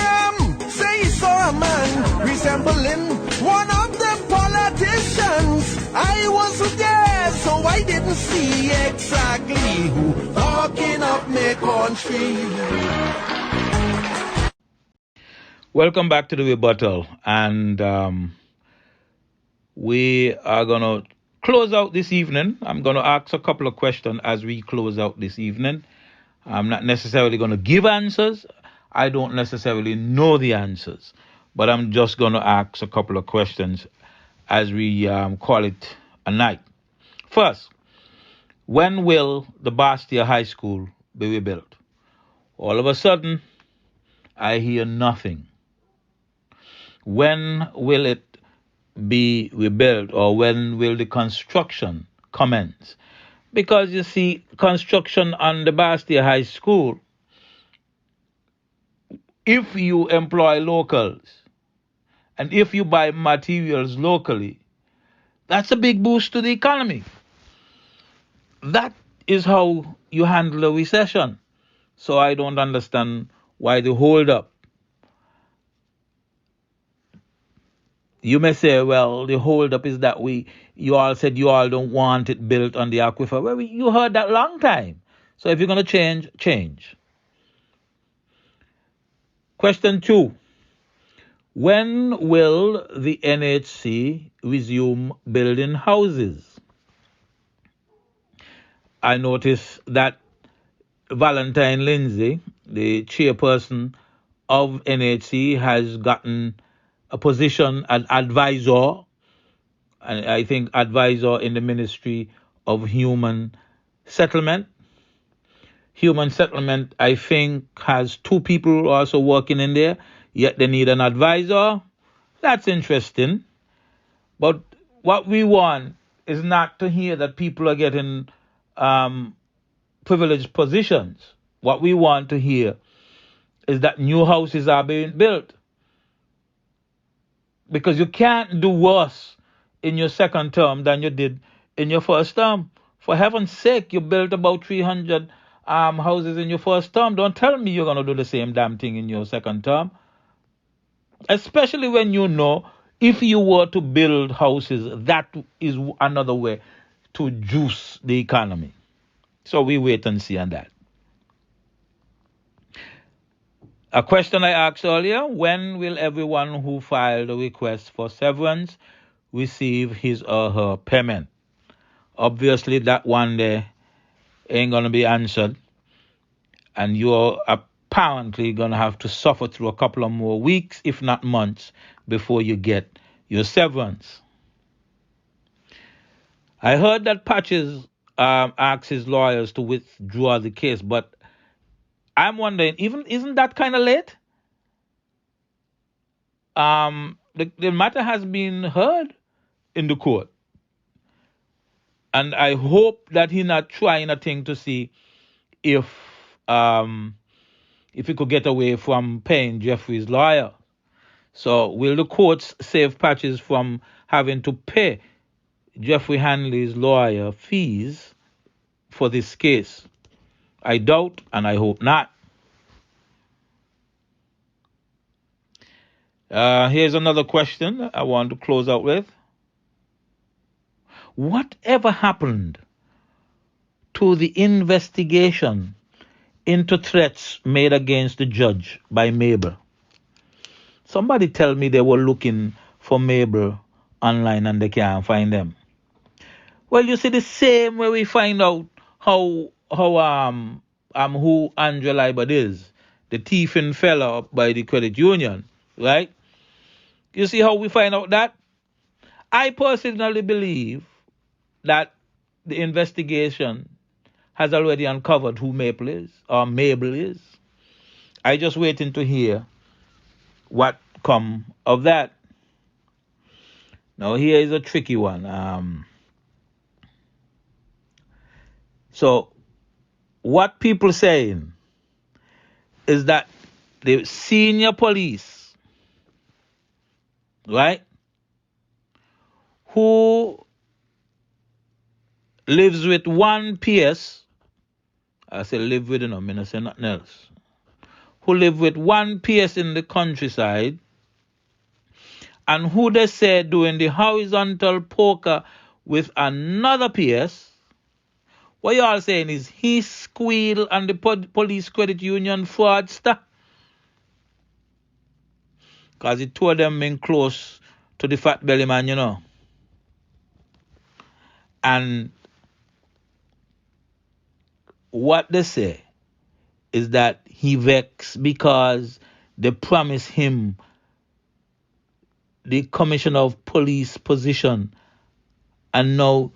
say he saw a man resembling one of the politicians. I wasn't there, so I didn't see exactly who walking up my country. Welcome back to the Rebuttal, and we are going to close out this evening. I'm going to ask a couple of questions as we close out this evening. I'm not necessarily going to give answers. I don't necessarily know the answers, but I'm just going to ask a couple of questions as we call it a night. First, when will the Bastia High School be rebuilt? All of a sudden, I hear nothing. When will it be rebuilt, or when will the construction commence? Because you see, construction on the Bastia High School, if you employ locals and if you buy materials locally, that's a big boost to the economy. That is how you handle a recession. So I don't understand why the hold up. You may say, well, the hold up is that you all said you all don't want it built on the aquifer. Well, you heard that long time. So if you're going to change, change. Question 2. When will the NHC resume building houses? I noticed that Valentine Lindsay, the chairperson of NHC, has gotten a position as advisor, and I think advisor in the Ministry of Human Settlement. Human Settlement, I think, has 2 people also working in there, yet they need an advisor. That's interesting. But what we want is not to hear that people are getting privileged positions. What we want to hear is that new houses are being built. Because you can't do worse in your second term than you did in your first term. For heaven's sake, you built about 300 houses in your first term. Don't tell me you're going to do the same damn thing in your second term. Especially when you know if you were to build houses, that is another way to juice the economy. So we wait and see on that. A question I asked earlier, when will everyone who filed a request for severance receive his or her payment? Obviously, that one there ain't going to be answered. And you're apparently going to have to suffer through a couple of more weeks, if not months, before you get your severance. I heard that Patches asked his lawyers to withdraw the case, but I'm wondering, isn't that kind of late? The matter has been heard in the court. And I hope that he's not trying a thing to see if he could get away from paying Jeffrey's lawyer. So will the courts save Patches from having to pay Jeffrey Hanley's lawyer fees for this case? I doubt, and I hope not. Here's another question I want to close out with. Whatever happened to the investigation into threats made against the judge by Mabel? Somebody tell me they were looking for Mabel online and they can't find them. Well, you see, the same way we find out who Andrew Libert is, the thieving fella up by the credit union, right? You see how we find out that? I personally believe that the investigation has already uncovered who Mabel is. I just waiting to hear what come of that. Now here is a tricky one. So what people saying is that the senior police, right, who lives with one PS, I say live with, I mean I say nothing else, who live with one PS in the countryside, and who they say doing the horizontal poker with another PS, what y'all saying is he squeal and the police credit union fraudster. Because he told them in close to the fat belly man, you know. And what they say is that he vexed because they promised him the commissioner of police position and now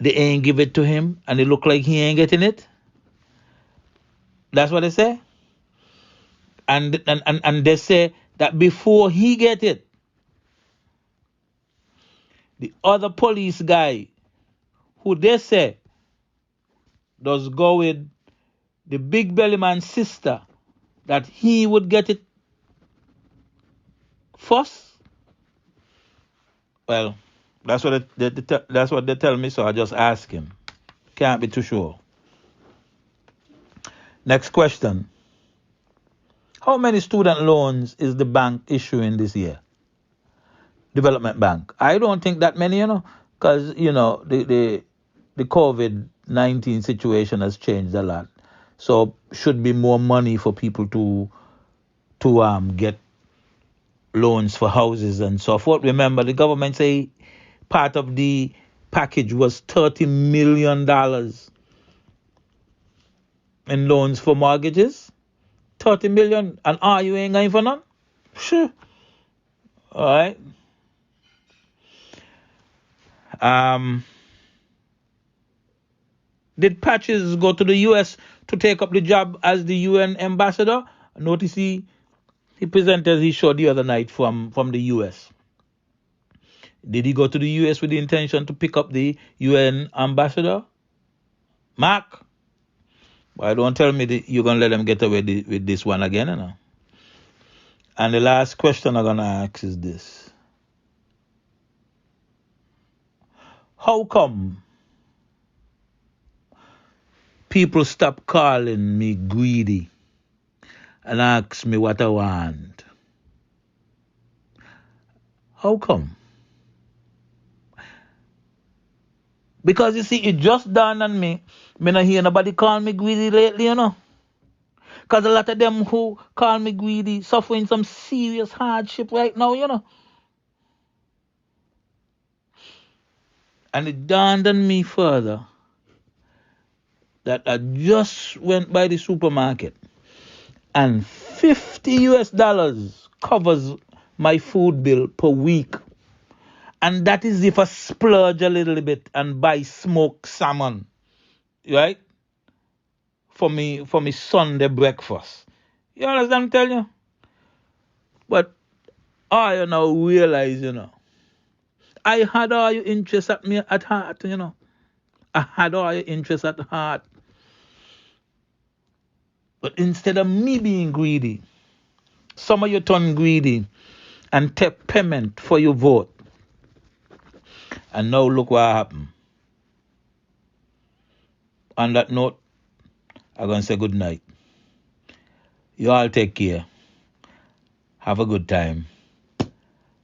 they ain't give it to him and it look like he ain't getting it. That's what they say. And they say that before he get it, the other police guy who they say does go with the big belly man's sister, that he would get it first. Well, that's what that's what they tell me, so I just ask him. Can't be too sure. Next question. How many student loans is the bank issuing this year? Development Bank. I don't think that many, because, the COVID-19 situation has changed a lot. So should be more money for people to get loans for houses and so forth. Remember, the government say part of the package was $30 million in loans for mortgages. 30 million, and you ain't going for none? Sure. All right. Did Patches go to the U.S. to take up the job as the UN ambassador? Notice he presented his show the other night from the U.S. Did he go to the U.S. with the intention to pick up the UN ambassador? Mark? Why don't tell me that you're gonna let them get away with this one again, you know? And the last question I'm gonna ask is this: how come people stop calling me greedy and ask me what I want? How come? Because you see, it just dawned on me. Me not hear nobody call me greedy lately, you know. Because a lot of them who call me greedy suffering some serious hardship right now, you know. And it dawned on me further that I just went by the supermarket and $50 covers my food bill per week. And that is if I splurge a little bit and buy smoked salmon, right? For me Sunday breakfast. You understand what I'm telling you? But I now realize, you know, I had all your interests at me at heart, you know. I had all your interests at heart. But instead of me being greedy, some of you turn greedy and take payment for your vote. And now look what happened. On that note, I'm going to say good night. You all take care. Have a good time.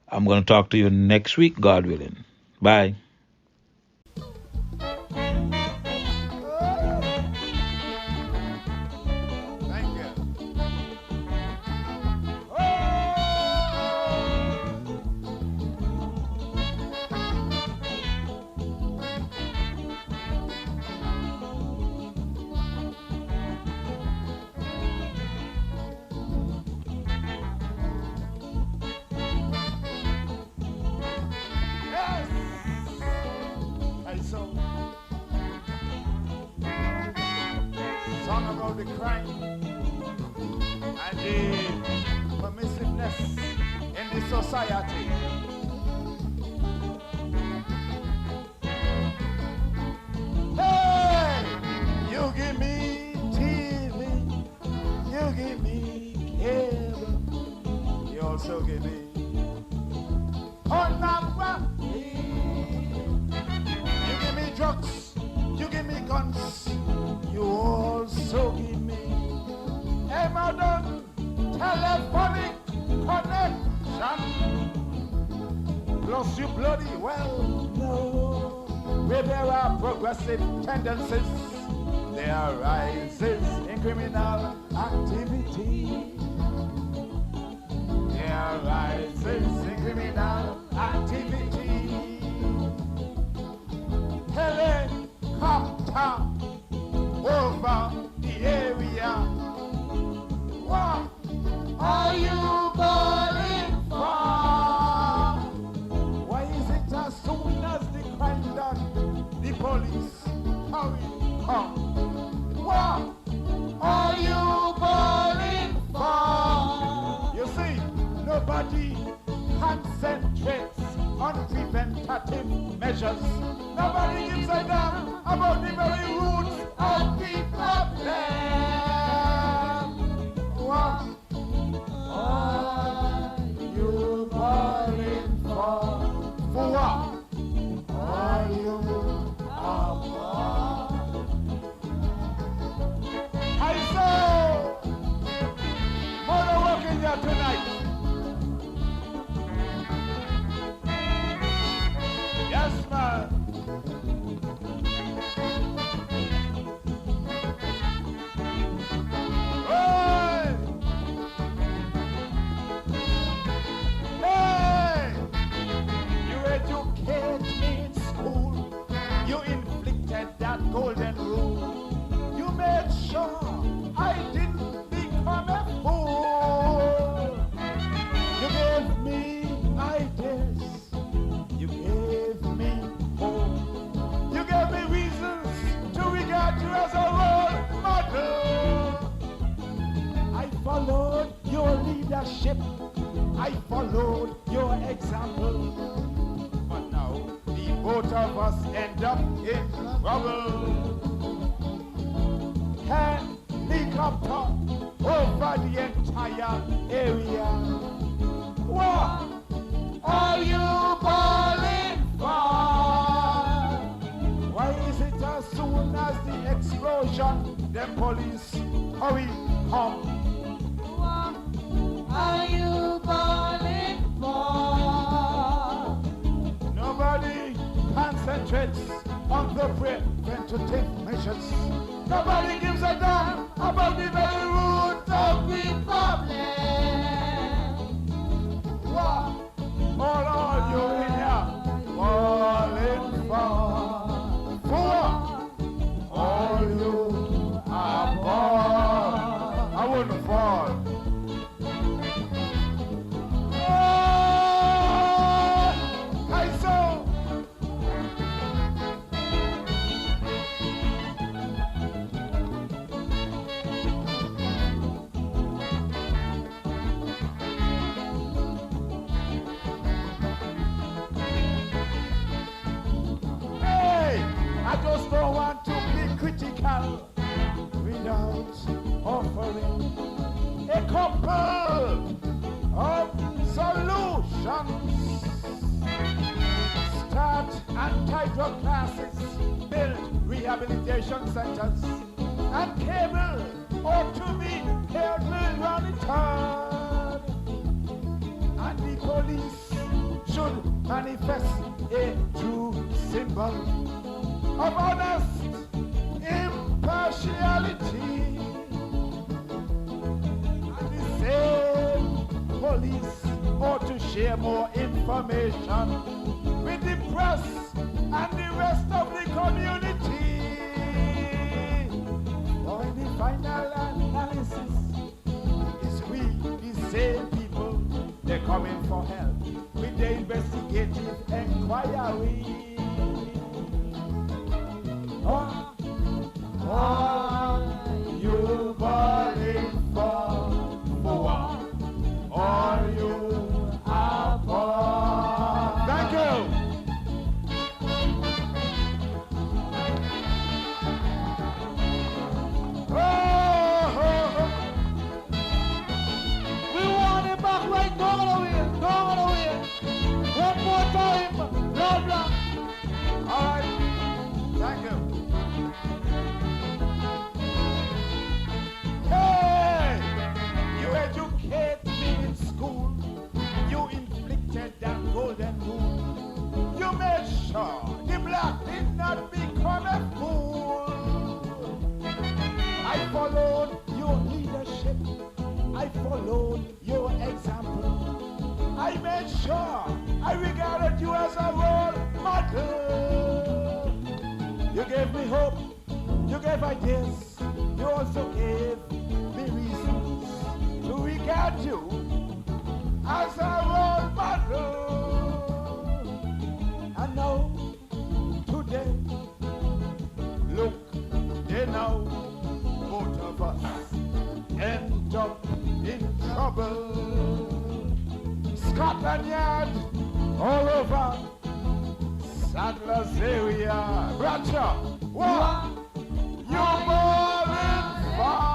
I'm going to talk to you next week, God willing. Bye. Song about the crime and the permissiveness in the society. Hey, you give me TV, you give me cable, you also give me pornography. You give me drugs, you give me guns. You also give me a modern telephonic connection. Plus you bloody well know where there are progressive tendencies, there are rises in criminal activity. There are rises in criminal activity. Helicopter over the area. What are you calling for? Why is it as soon as the crime done, the police hurry up? What are you calling for? You see, nobody concentrates on preventative measures. Nobody gives a damn about the very roots of the problem. What are you calling for? For what are you about? I saw mother working here tonight. Yes, man. Golden rule. You made sure I didn't become a fool. You gave me ideas. You gave me hope. You gave me reasons to regard you as a role model. I followed your leadership. I followed your example. But now both of us end up in trouble. helicopter over the entire area. What are you calling for? Why is it as soon as the explosion, the police hurry come? What are you calling for? Nobody concentrates on the preventative measures. Nobody gives a damn about the very root of the problem. What all you in here calling for? All you are born. I wouldn't fall. I saw. I just don't want to be critical without offering a couple of solutions. Start anti-drug classes, build rehabilitation centers, and cable ought to be carefully monitored. And the police should manifest a true symbol of honest impartiality. And the same police ought to share more information with the press and the rest of the community. For in the final analysis, it's we, the same people, they're coming for help with the investigative inquiry. Are you calling for? Are you are born? Thank you. We want it back right down away. One more time, blah blah. All right. Thank you. Hey! You educate me in school. You inflicted that golden rule. You made sure the black did not become a fool. I followed your leadership. I followed your example. I made sure I regarded you as a role model. You gave me hope. You gave ideas. You also gave me reasons to regard you as a role model. And now, today, look, they know both of us end up in trouble. Scotland Yard, all over Sadler's area. Bradshaw, what you calling for?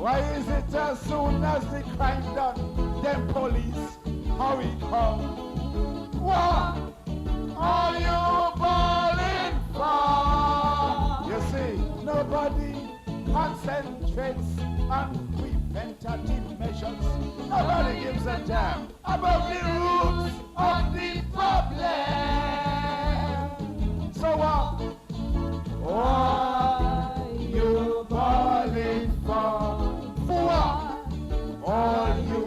Why is it as soon as the crime done, them police hurry come? What are you calling for? You see, nobody concentrates on preventative measures. Nobody gives a damn about the roots of the problem. So what? Are you calling for? All you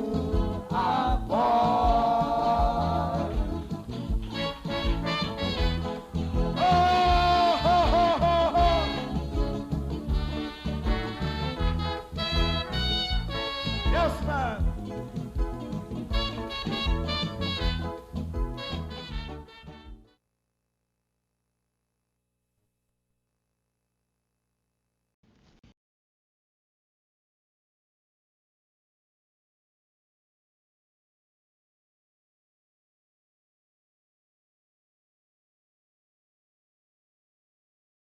are born. Yes, man.